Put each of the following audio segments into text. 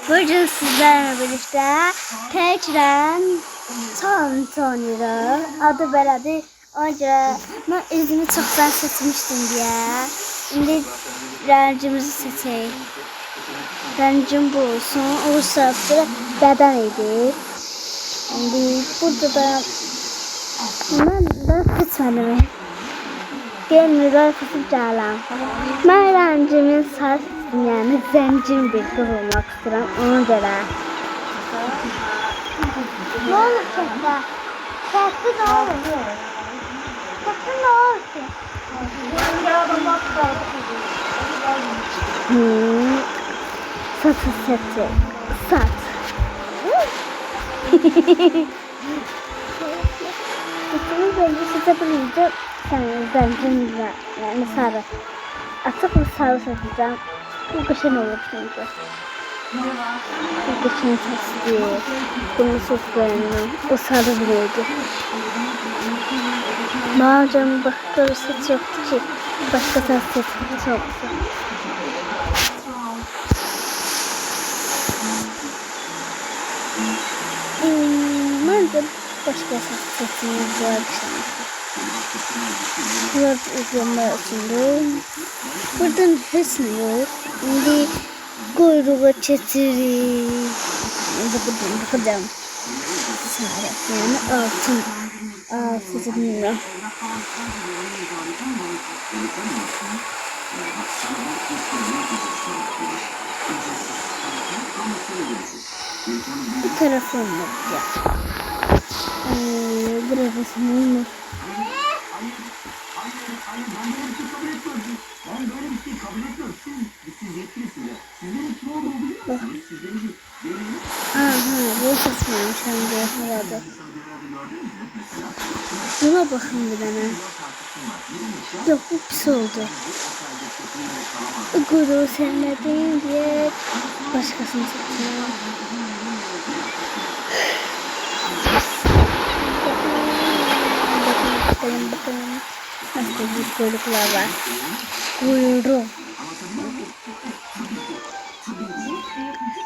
Bugün sizlerle birlikte tekrar tanıyorum. Adı belədir. Ona görə mən üzümü çoxdan seçmişdim diye. İndi rəngimizi seçək. Rəngim bu olsun. Olursa bədən idi. İndi burada da mən seçmədim. Gelmir seçib gələm. Mən rəngimin sarı seçdim, yəni zəncin bir qız olmaq istəyirəm. Ona görə. Ne olur çəkdə? Çəkdə ne olur? Çəkdə ne olur ki? Saçı seçək. Saç. Saçımı belli seçebilirdim. Zəncin yani sarı. Açık bir sarı seçeceğim. Bu kışın olur çünkü. Bu kışın saçı değil. Bunu seçlerim. O sarı bileydi. Mağacam başka bir saç yoktu ki. Başka saç seçmesi yoktu. Bence başka saç seçmemiz var bir şey. Burada uzanma içinde. Buradan hiç ne yok. Şimdi kuyruğa çetirir. Şimdi buradan bakacağım. Sarı yani altın. Altın bilmiyorum. Bu tarafım var. Burası ne? Bu saçmaymış hem herhalde. Buna bakın bir tane. Yok bu pis oldu. Kuyruğu sevmediğim diye başkasını seçiyorum. Bakın. Nasıl bir kuyruklar var. Kuyruk.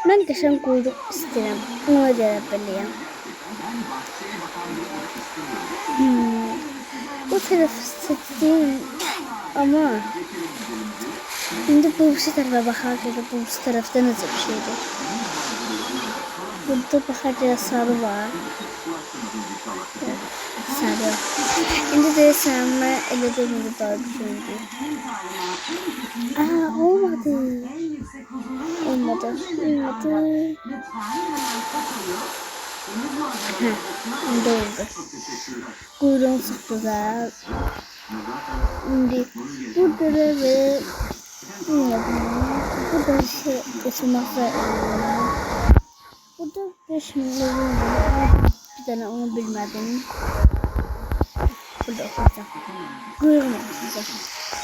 Ben geçen kuyruk istedim. Ona göre belirleyeyim. Bu tarafı seçtim ama şimdi bu tarafa bakarken bu tarafta nasıl bir şeydi? Burada bakarken sarı var. Sarı. Şimdi de sarma elediğimde daha düşündüm. Olmadı. Olmadı. Şimdi oldu. Kuyruğum çok güzel. Şimdi burada da ve burada şey geçirmekle burada 5 milyon bir tane onu bilmedim. Burada okuyacağım. Kuyruğum okuyacağım.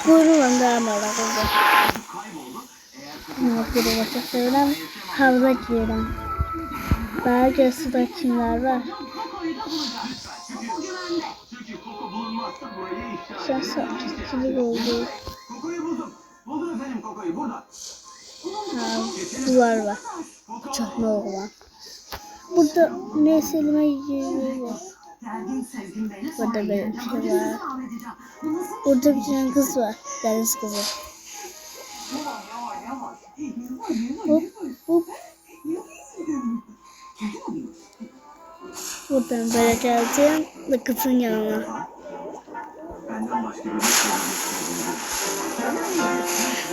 Kuyruğum da ama okuyacağım. Kuyruğum çok seviyorum. Havza giyiyorum. Daha suda kimler var? Şanslı oldu. Duvar var. Çakma olan. Burada meselime yeri var. Burada böyle bir şey var. Burada bir tane kız var. Deniz kızı. Hop. Buradan böyle geleceğim ve kızın yanına.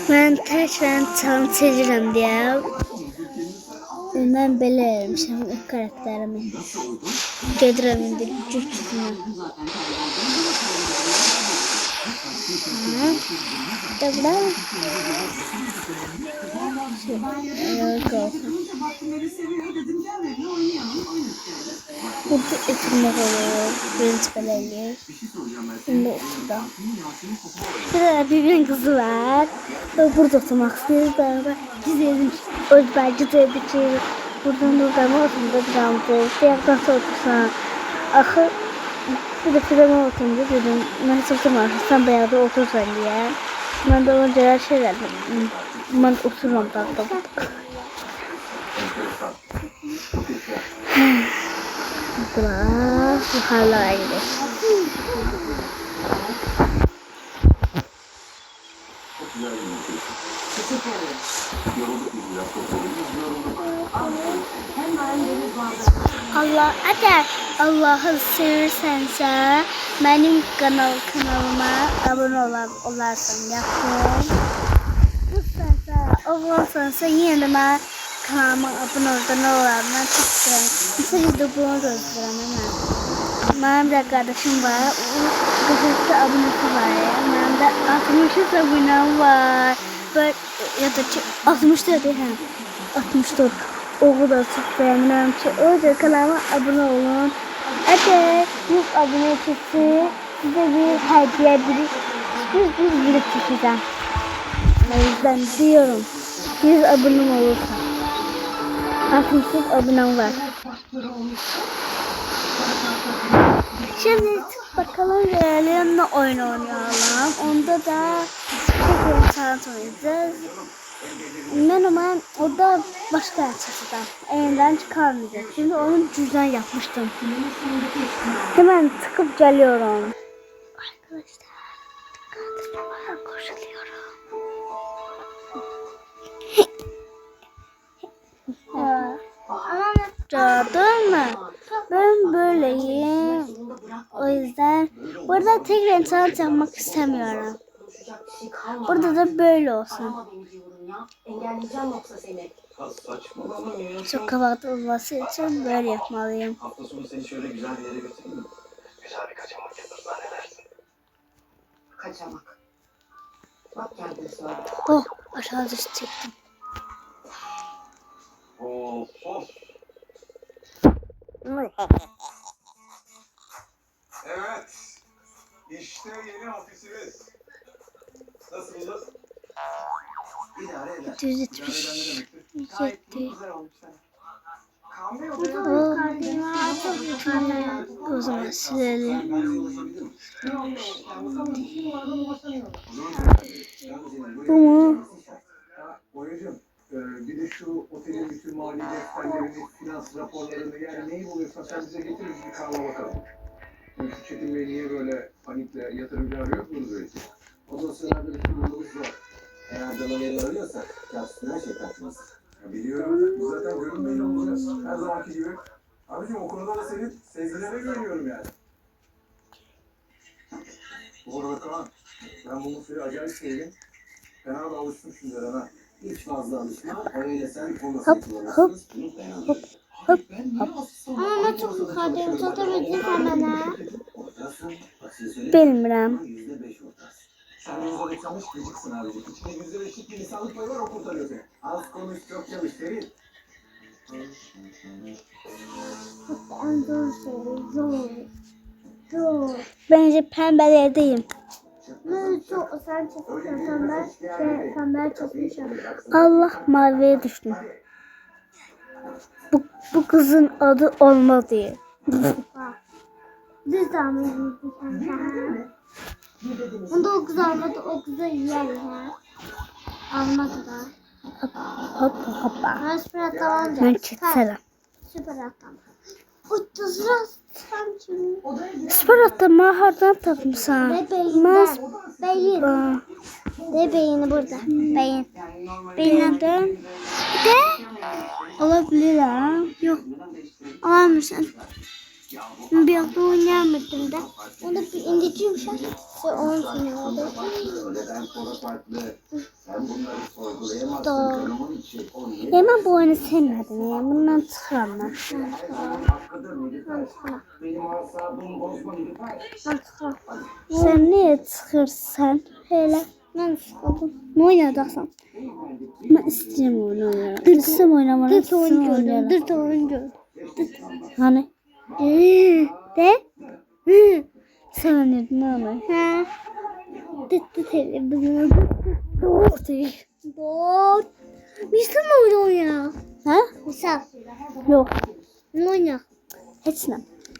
Ben tekrar tam seçeceğim diye. Ben böyle vermişim ilk karakterimi. Gedirəm indi cücüsünü. Dobra. Burada etimler oluyor. Birinci belediye. Şimdi oturda. Burada bir kızı var. Burada oturmak istiyoruz. Güzelim. Belki de bir şey. Buradan ortamda bir damdı. Diğerden sonra otursan. Axı bir de filme oturunca dedim. Nasıl oturmazsın? Sen bayağı da otursan diye. Ben de ona göre şey verdim. Ben otururum tatlım. Buna yukarılara gidelim. Allah eğer Allah'ı seversense benim kanalıma abone olarsan yakın. Olursansa yine de ben kanalıma abone olanlardan çok isterim. Mesela de bunu da özlerim. Benim bir kardeşim var. O gazetede abonesi var. Benim de 63 abonem var. Ya da 64 değil. 64. O kadar çok beğeniyorum ki. O yüzden kanalıma abone olun. Eğer 100 abone çıksa size bir hediye bir çekeceğim. O yüzden diyorum 100 abonem olursa 63 abonem var. Şimdi bakalım ne oyun oynayalım. Onda da çok sanat oynayacağız. Ben orada başka açıdan elinden çıkarmayacak. Şimdi onun cüzdan yapmıştım. Hemen tıkıp geliyorum. Arkadaşlar kardeşime koşuluyorum. Gördün mü? Ben böyleyim. O yüzden burada tekrar internet yapmak istemiyorum. Burada da böyle olsun. Çok kabartı olması için böyle yapmalıyım. Hafta sonu seni şöyle güzel bir yere götüreyim mi? Güzel bir kaçamak yaparsan ne dersin? Kaçamak. Bak kendini söyle. Oh, aşağı düştüm. Of of. Evet. İşte yeni ofisimiz. Nasıl buldun? İdare eder. 170. O zaman silelim. Bu mu? Boyacığım, bir de şu otelin bütün mali defterlerini, finans raporlarını, yani neyi buluyorsan sen bize getir, bir kahve bakalım. Çünkü Çetin Bey niye böyle panikle yatırımcı arıyor bunu böyle. O dosyalarda bütün bulumuz var. Eğer Dalaver'i arıyorsak, yapsın her şey tartışmaz. Biliyorum, biz zaten görünmeyle olacağız. Her zamanki gibi. Abicim o konuda da senin sezgilerine güveniyorum yani. Bu arada Kaan, ben bunun suyu acayip sevdim. Fena da alıştım şimdi ha. Hiç fazla alışma, öyle sen onu Hop, hop, hop, hop, hop. Ama ben çok kadın tutabildim hemen. Ortasın, bak size söyleyeyim. Bilmiyorum. %5 ortası. Sen %95 gıcıksın abicim. İçinde %5'lik bir insanlık payı var, o kurtarıyor seni. Az konuş, çok çalış, Ferit. En zor şey zor. Zor. Bence pembelerdeyim. Sen çizmişsin ben çizmişim. Allah maviye düştüm. Bu kızın adı olma diye. Düz damlayı Onda o kız almadı, o kızı yer ya. Almadı da. Hop hoppa. Ben süper atlamanca. Ben çetsene. Süper atlama. O sıra sen şimdi. Spor atlama hardan tapmışsan. Ne beyinden? Beyin. Ne beyini burada? Beyin. Beyinden. De. Olabilir ha. Yok. Alamıyorsun. Bir hafta oynayamadım da. Onu bir indiciğim şu an. Onun için oldu. Öğleden sonra farklı. Sen bunları sorgulayamazsın. Doğru. Kanımın içi. O niye? Ya ben bu oyunu sevmedim ya. Bundan çıkıyorum ben. Hakkıdır Nilüfer. Benim asabımı bozma Nilüfer. Sen niye çıkırsan? Hele. Ben sıkıldım. Ne oynayacaksan? Ben isteyeceğim oyunu oynamak. İstesem oynamadım. Dırt oyun gördüm. Dırt oyun gördüm. Hani? De? Sen oynadın ne olur? Ha. Dırt televizyon. Doğru değil. Doğru. Misal mı oynuyor ya? Ha? Misal. Yok. Ne oynuyor? Hiç ne.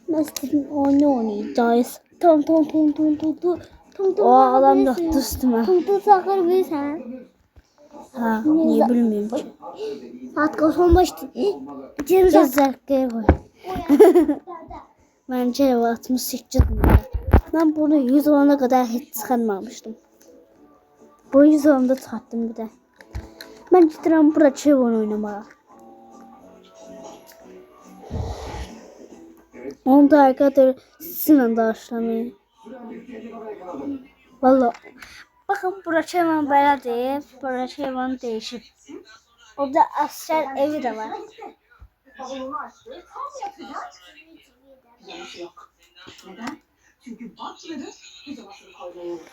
Ben istediğim oyunu oynayacağız. Tom. Tum O adam da üstüme. Tum sakır bir sen. Ha, niye bilmiyorum ki. Saat kaç olmuştu? Cem Gözler koy. Bence 68 numara. Ben bunu 100 olana kadar hiç çıkarmamıştım. Bu 100 olanda çıkarttım bir de. Ben gidiyorum Braçevon oynamaya. Onu da arkadaşlar sizinle de başlamayın. Valla. Bakın Braçevon böyle değil. Braçevon değişip. Orada asker evi de var. Yok. Neden? Çünkü Batları pijamasını koymayı unutmuş.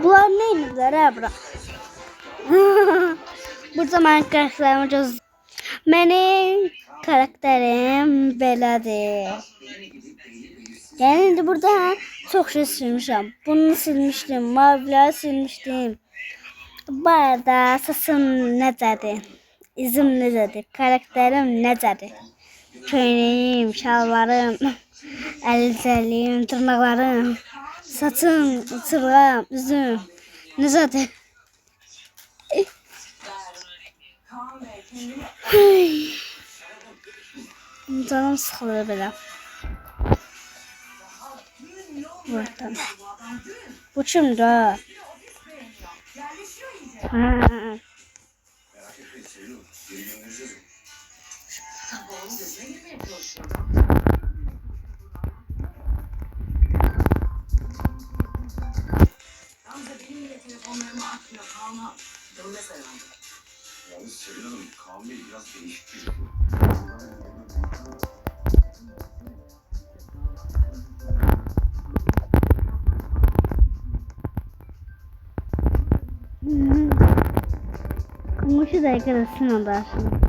Bunlar neydiler ha bura? Burada ben karakterimi göz... Benim karakterim belədir. Yani indi burada çok şey silmişim. Bunu silmiştim, mavileri silmiştim. Bu arada sesim necədir? İzim necədir? Karakterim necədir? Köynəyim, şalvarım, əlcəliyim, tırnaqlarım, saçım, tırnağım, üzüm necədir? Canım sıxılır belə. Buradan. Bu kimdir? Yalnız Sevil Hanım, Kaan Bey biraz değişik bir. Komşu da arkadaşına da aslında.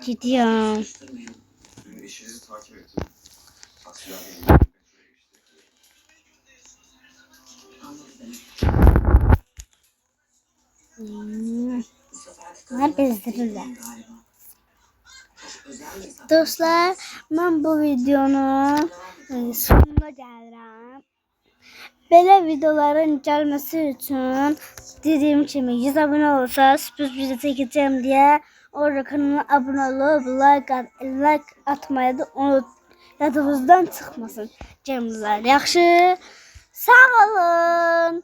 Gidiyorum. Dün eşinizi takip ettim. Taksilerden Ne bezdirirler. Dostlar, ben bu videonun sonuna gəlirəm. Belə videoların gəlməsi üçün dediyim kimi 100 abunə olursa sürpriz video çəkəcəm deyə orada kanala abunə olub like atmayı da yadınızdan çıxmasın. Cəmlər yaxşı. Sağ olun.